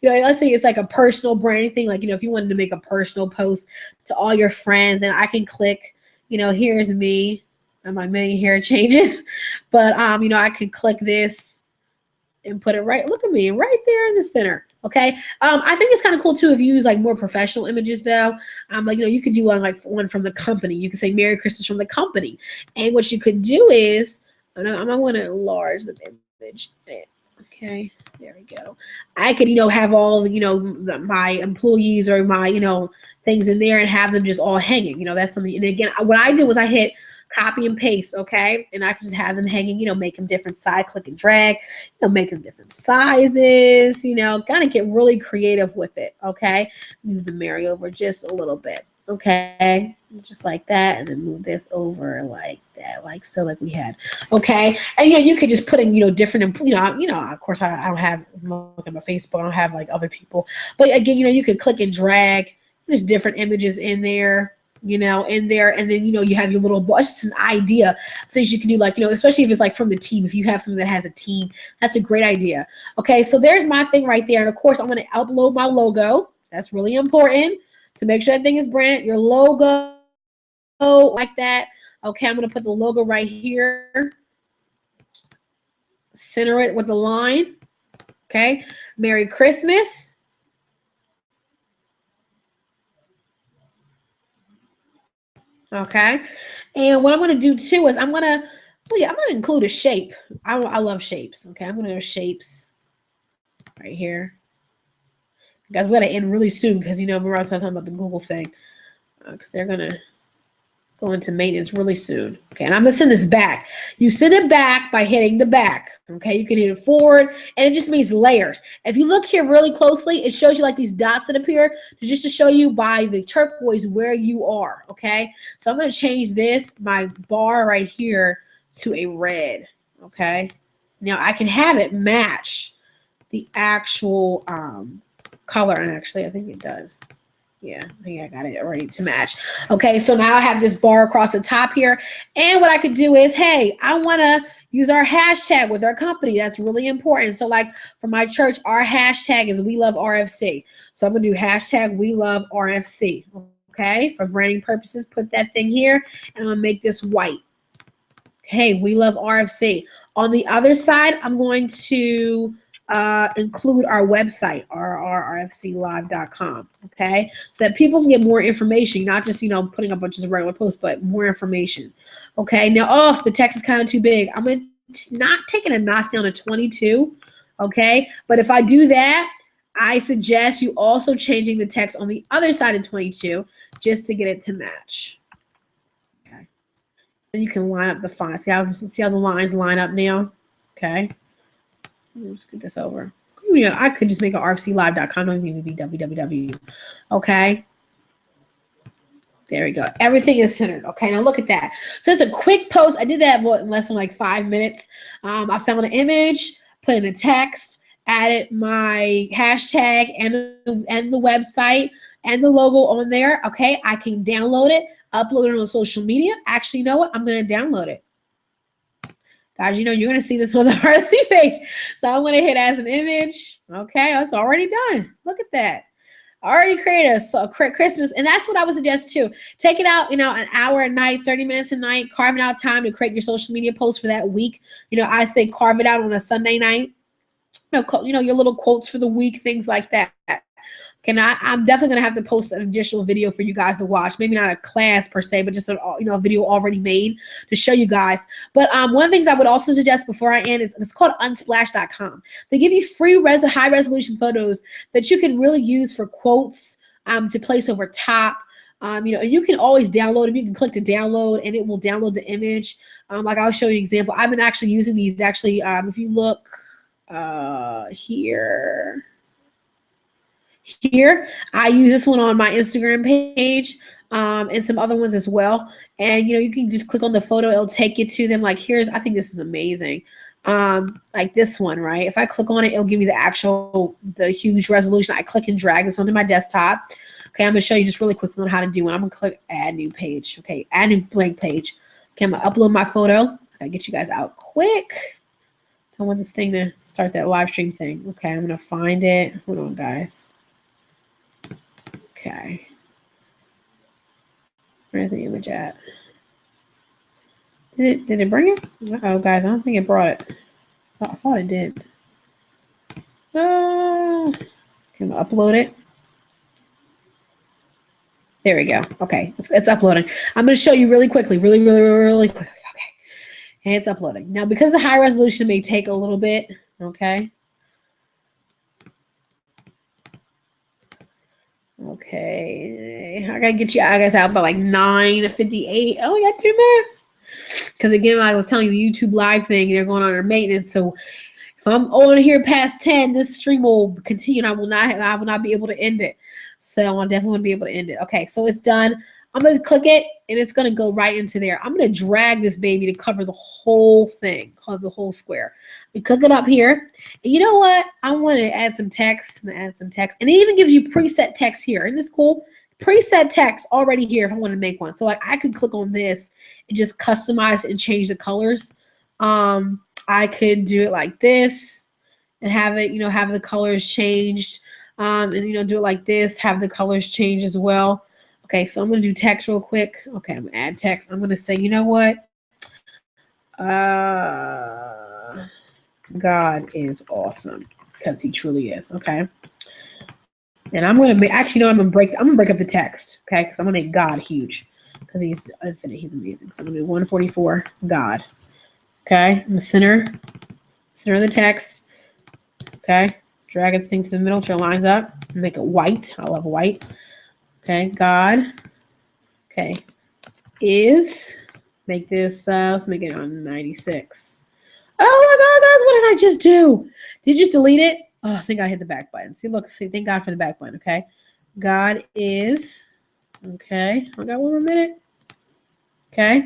let's say it's like a personal branding thing. Like, if you wanted to make a personal post to all your friends, and I can click, here's me and my many hair changes. But, I could click this and put it right. Look at me right there in the center. Okay. I think it's kind of cool too if you use like more professional images though. You could do one from the company. You could say Merry Christmas from the company. And what you could do is, I'm going to enlarge the image. Okay, there we go. I could, have all, my employees or my, things in there and have them just all hanging. That's something. And again, what I did was I hit copy and paste, okay? And I can just have them hanging, make them different size, click and drag, make them different sizes, kind of get really creative with it, okay? Move the Mary over just a little bit. Okay, just like that, and then move this over like that, like so, like we had. Okay, and you could just put in different, of course I don't have, look at my Facebook, I don't have like other people, but again, you could click and drag just different images in there, in there, and then you have your little, it's just an idea of things you can do, like especially if it's like from the team. If you have something that has a team, that's a great idea. Okay, so there's my thing right there, and of course I'm going to upload my logo. That's really important. To make sure that thing is branded, your logo like that. Okay, I'm going to put the logo right here. Center it with the line. Okay, Merry Christmas. Okay, and what I'm going to do too is I'm going to include a shape. I love shapes. Okay, I'm going to do shapes right here. Guys, we got to end really soon because, we're also talking about the Google thing because they're going to go into maintenance really soon. Okay, and I'm going to send this back. You send it back by hitting the back. Okay, you can hit it forward, and it just means layers. If you look here really closely, it shows you like these dots that appear just to show you by the turquoise where you are. Okay, so I'm going to change my bar right here, to a red. Okay, now I can have it match the actual color, and actually I think it does. Yeah, I think I got it ready to match. Okay, so now I have this bar across the top here, and what I could do is, hey, I want to use our hashtag with our company. That's really important. So like for my church, our hashtag is We Love RFC. So I'm gonna do hashtag We Love RFC. Okay, for branding purposes, put that thing here, and I'm gonna make this white. Okay, We Love RFC. On the other side, I'm going to include our website, rrfclive.com. Okay, so that people can get more information, not just putting up just a regular post, but more information. Okay, now the text is kind of too big. I'm not taking a notch down to 22. Okay, but if I do that, I suggest you also changing the text on the other side of 22 just to get it to match. Okay, and you can line up the font. See how the lines line up now. Okay. Let's get this over. I could just make an rfclive.com. Don't even be www. Okay. There we go. Everything is centered. Okay. Now look at that. So it's a quick post. I did that in less than like 5 minutes. I found an image, put in a text, added my hashtag and the website and the logo on there. Okay. I can download it, upload it on social media. Actually, you know what? I'm going to download it. Guys, you're going to see this on the RC page. So I'm going to hit as an image. Okay, that's already done. Look at that. I already created a Christmas, and that's what I would suggest too. Take it out, an hour a night, 30 minutes a night, carving out time to create your social media posts for that week. I say carve it out on a Sunday night. Your little quotes for the week, things like that. I'm definitely going to have to post an additional video for you guys to watch. Maybe not a class per se, but just a video already made to show you guys. But one of the things I would also suggest before I end is it's called unsplash.com. They give you free high resolution photos that you can really use for quotes to place over top. And you can always download them. You can click to download and it will download the image. Like I'll show you an example. I've been actually using these if you look here. here. I use this one on my Instagram page, and some other ones as well. And you can just click on the photo, it'll take you to them. Like I think this is amazing. Like this one, right? If I click on it, it'll give me the huge resolution. I click and drag this onto my desktop. Okay, I'm gonna show you just really quickly on how to do it. I'm gonna click add new page. Okay, add new blank page. Okay, I'm gonna upload my photo. I get you guys out quick. I want this thing to start that live stream thing. Okay, I'm gonna find it. Hold on, guys. Okay. Where's the image at? Did it bring it? Oh, guys, I don't think it brought it. I thought it did. Can I upload it? There we go. Okay, it's uploading. I'm going to show you really quickly, really quickly. Okay, and it's uploading. Now, because the high resolution may take a little bit, okay? Okay, I got to get you guys out by like 9:58. Oh, we got 2 minutes. Because again, like I was telling you, the YouTube live thing, they're going on their maintenance. So if I'm on here past 10, this stream will continue and I will not be able to end it. So I definitely want to be able to end it. Okay, so it's done. I'm going to click it and it's going to go right into there. I'm going to drag this baby to cover the whole thing, cover the whole square. We click it up here. And you know what? I want to add some text. I'm going to add some text. And it even gives you preset text here. Isn't this cool? Preset text already here if I want to make one. So like I could click on this and just customize and change the colors. I could do it like this and have it, have the colors changed. And do it like this, have the colors change as well. Okay, so I'm going to do text real quick. Okay, I'm going to add text. I'm going to say, you know what? God is awesome because he truly is. Okay. And I'm going to I'm going to break up the text. Okay. Because I'm going to make God huge because he's infinite. He's amazing. So I'm going to do 144 God. Okay. I'm going to center the text. Okay. Drag the thing to the middle till it lines up. Make it white. I love white. Okay, God. Okay, make this. Let's make it on 96. Oh my God, guys! What did I just do? Did you just delete it? Oh, I think I hit the back button. See, look. See, thank God for the back button. Okay, God is. Okay, I got 1 more minute. Okay,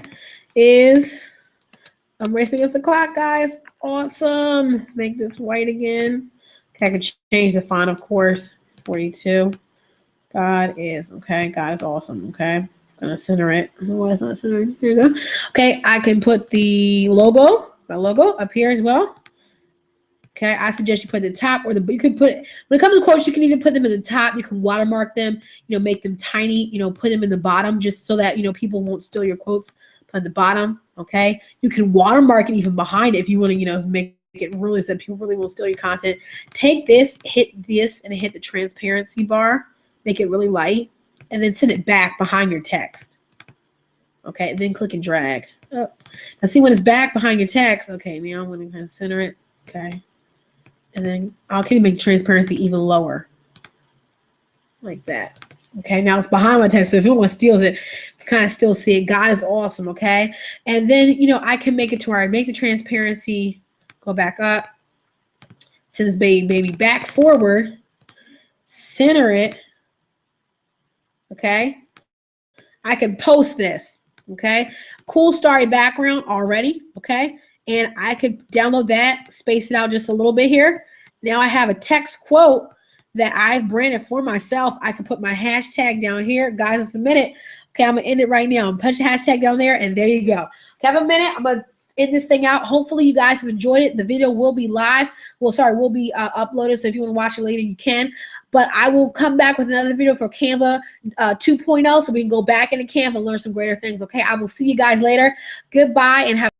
I'm racing against the clock, guys. Awesome. Make this white again. Okay, I can change the font, of course. 42. God is, okay. God is awesome, okay. I'm going to center it. Why it's not centered? Here you go. Okay, I can put my logo up here as well. Okay, I suggest you put it at the top you could put it, when it comes to quotes, you can even put them in the top. You can watermark them, make them tiny, put them in the bottom just so that, people won't steal your quotes. Put at the bottom, okay. You can watermark it even behind it if you want to, make it really so that people really won't steal your content. Take this, hit this, and hit the transparency bar. Make it really light, and then send it back behind your text. Okay, and then click and drag. Oh. Now see when it's back behind your text. Okay, now I'm going to kind of center it. Okay, and then I'll kind of make transparency even lower, like that. Okay, now it's behind my text, so if anyone steals it, you kind of still see it. God is awesome. Okay, and then I can make it to where I make the transparency go back up, send this baby back forward, center it. Okay, I can post this. Okay, cool starry background already. Okay, and I could download that, space it out just a little bit here. Now I have a text quote that I've branded for myself. I can put my hashtag down here, guys. It's a minute. Okay, I'm gonna end it right now. I'm punch the hashtag down there, and there you go. Okay, have a minute. I'm gonna end this thing out. Hopefully you guys have enjoyed it. The video will be live. Will be uploaded. So if you want to watch it later, you can. But I will come back with another video for Canva 2.0 so we can go back into Canva and learn some greater things. Okay, I will see you guys later. Goodbye and have